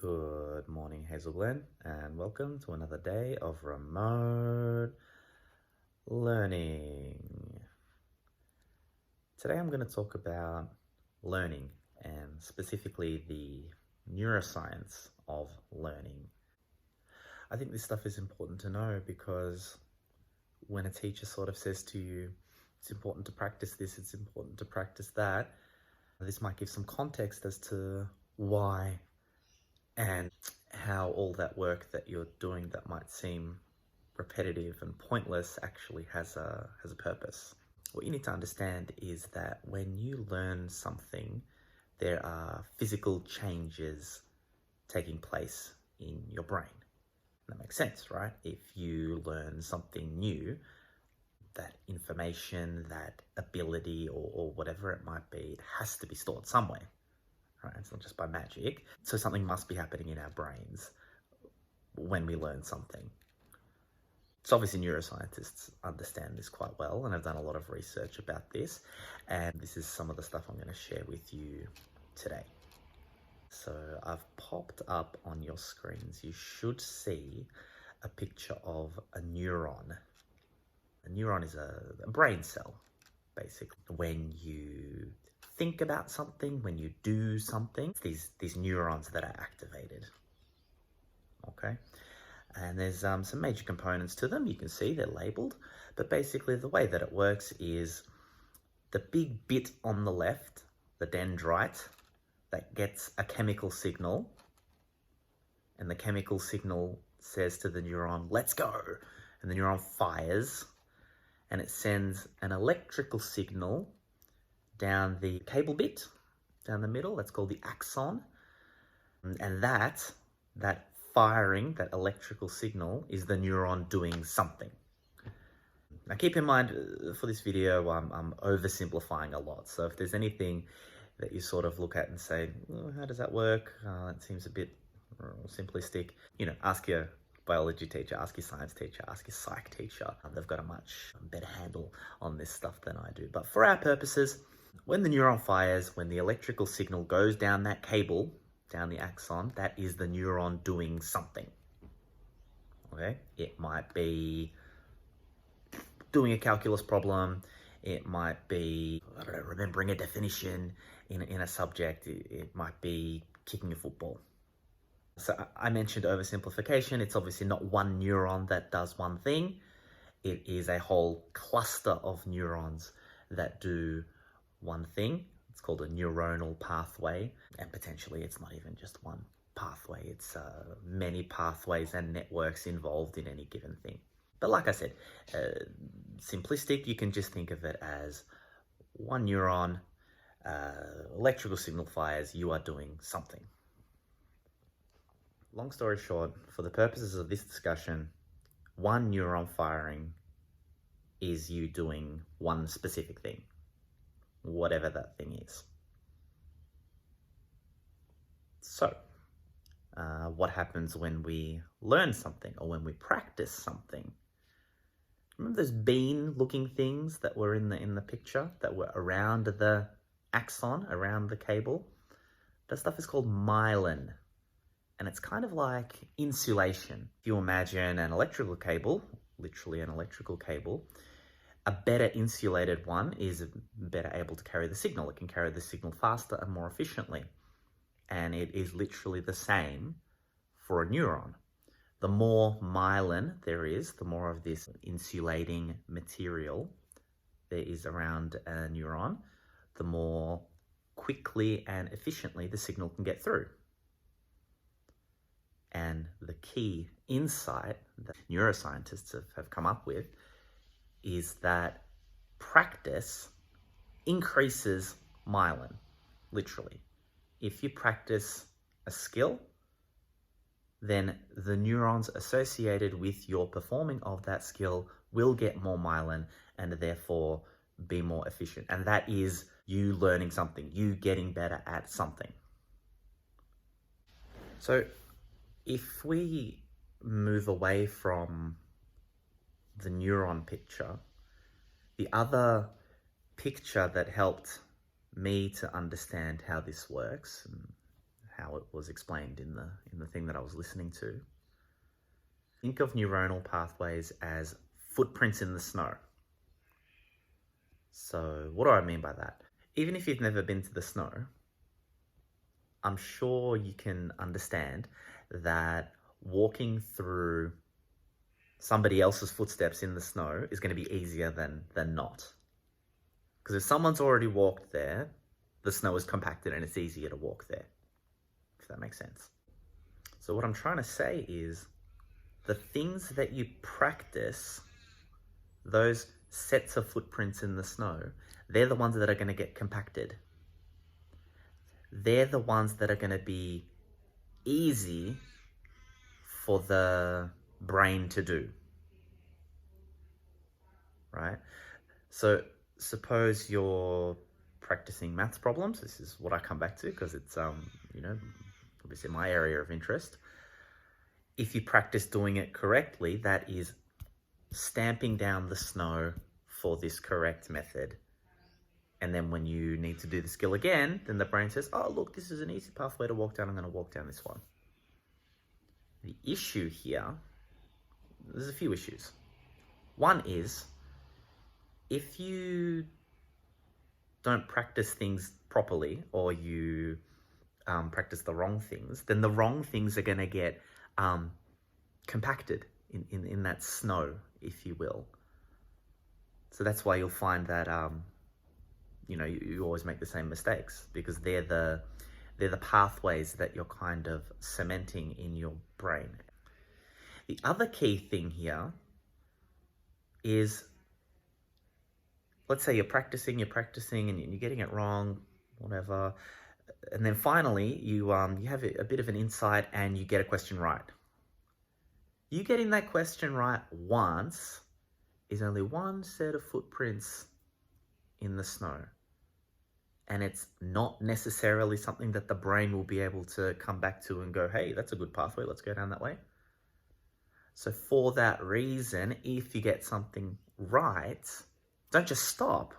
Good morning, Hazel Glen, and welcome to another day of remote learning. Today I'm going to talk about learning and specifically the neuroscience of learning. I think this stuff is important to know because when a teacher sort of says to you, it's important to practice this, it's important to practice that, this might give some context as to why and how all that work that you're doing that might seem repetitive and pointless actually has a purpose. What you need to understand is that when you learn something, there are physical changes taking place in your brain. That makes sense, right? If you learn something new, that information, that ability, or whatever it might be, it has to be stored somewhere. Right? It's not just by magic. So something must be happening in our brains when we learn something. So obviously neuroscientists understand this quite well and have done a lot of research about this. And this is some of the stuff I'm going to share with you today. So I've popped up on your screens. You should see a picture of a neuron. A neuron is a brain cell, basically. When you think about something, when you do something, these neurons that are activated. Okay, and there's some major components to them. You can see they're labeled, but basically the way that it works is the big bit on the left, the dendrite, that gets a chemical signal, and the chemical signal says to the neuron, let's go, and the neuron fires, and it sends an electrical signal down the cable bit, down the middle, that's called the axon, and that firing, that electrical signal, is the neuron doing something. Now keep in mind, for this video, I'm oversimplifying a lot, so if there's anything that you sort of look at and say, oh, how does that work? That seems a bit simplistic. You know, ask your biology teacher, ask your science teacher, ask your psych teacher. They've got a much better handle on this stuff than I do. But for our purposes, when the neuron fires, when the electrical signal goes down that cable, down the axon, that is the neuron doing something. Okay? It might be doing a calculus problem. It might be, I don't know, remembering a definition in a subject. It might be kicking a football. So I mentioned oversimplification. It's obviously not one neuron that does one thing. It is a whole cluster of neurons that do one thing. It's called a neuronal pathway, and potentially it's not even just one pathway. It's many pathways and networks involved in any given thing. But like I said, simplistic, you can just think of it as one neuron, electrical signal fires, you are doing something. Long story short, for the purposes of this discussion, one neuron firing is you doing one specific thing, whatever that thing is. So, what happens when we learn something or when we practice something? Remember those bean-looking things that were in the picture that were around the axon, around the cable? That stuff is called myelin, and it's kind of like insulation. If you imagine an electrical cable, literally an electrical cable, a better insulated one is better able to carry the signal. It can carry the signal faster and more efficiently. And it is literally the same for a neuron. The more myelin there is, the more of this insulating material there is around a neuron, the more quickly and efficiently the signal can get through. And the key insight that neuroscientists have come up with is that practice increases myelin, literally. If you practice a skill, then the neurons associated with your performing of that skill will get more myelin and therefore be more efficient. And that is you learning something, you getting better at something. So if we move away from the neuron picture, the other picture that helped me to understand how this works and how it was explained in the thing that I was listening to. Think of neuronal pathways as footprints in the snow. So what do I mean by that? Even if you've never been to the snow, I'm sure you can understand that walking through somebody else's footsteps in the snow is going to be easier than not. Because if someone's already walked there, the snow is compacted and it's easier to walk there, if that makes sense. So what I'm trying to say is the things that you practice, those sets of footprints in the snow, they're the ones that are going to get compacted. They're the ones that are going to be easy for the brain to do, right? So suppose you're practicing maths problems. This is what I come back to because it's, obviously my area of interest. If you practice doing it correctly, that is stamping down the snow for this correct method. And then when you need to do the skill again, then the brain says, oh, look, this is an easy pathway to walk down. I'm going to walk down this one. The issue here, there's a few issues. One is, if you don't practice things properly or you practice the wrong things, then the wrong things are going to get compacted in that snow, if you will. So that's why you'll find that you always make the same mistakes, because they're the pathways that you're kind of cementing in your brain. The other key thing here is, let's say you're practicing and you're getting it wrong, whatever, and then finally you have a bit of an insight and you get a question right. You getting that question right once is only one set of footprints in the snow. And it's not necessarily something that the brain will be able to come back to and go, hey, that's a good pathway, let's go down that way. So for that reason, if you get something right, don't just stop.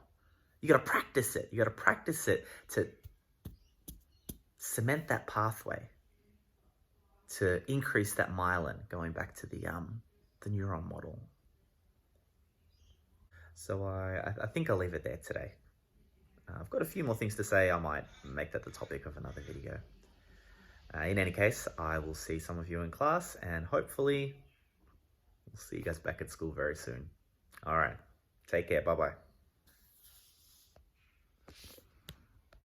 You got to practice it. You got to practice it to cement that pathway, to increase that myelin, going back to the neuron model. So I think I'll leave it there today. I've got a few more things to say. I might make that the topic of another video. In any case, I will see some of you in class, and hopefully we'll see you guys back at school very soon. All right, take care. Bye-bye.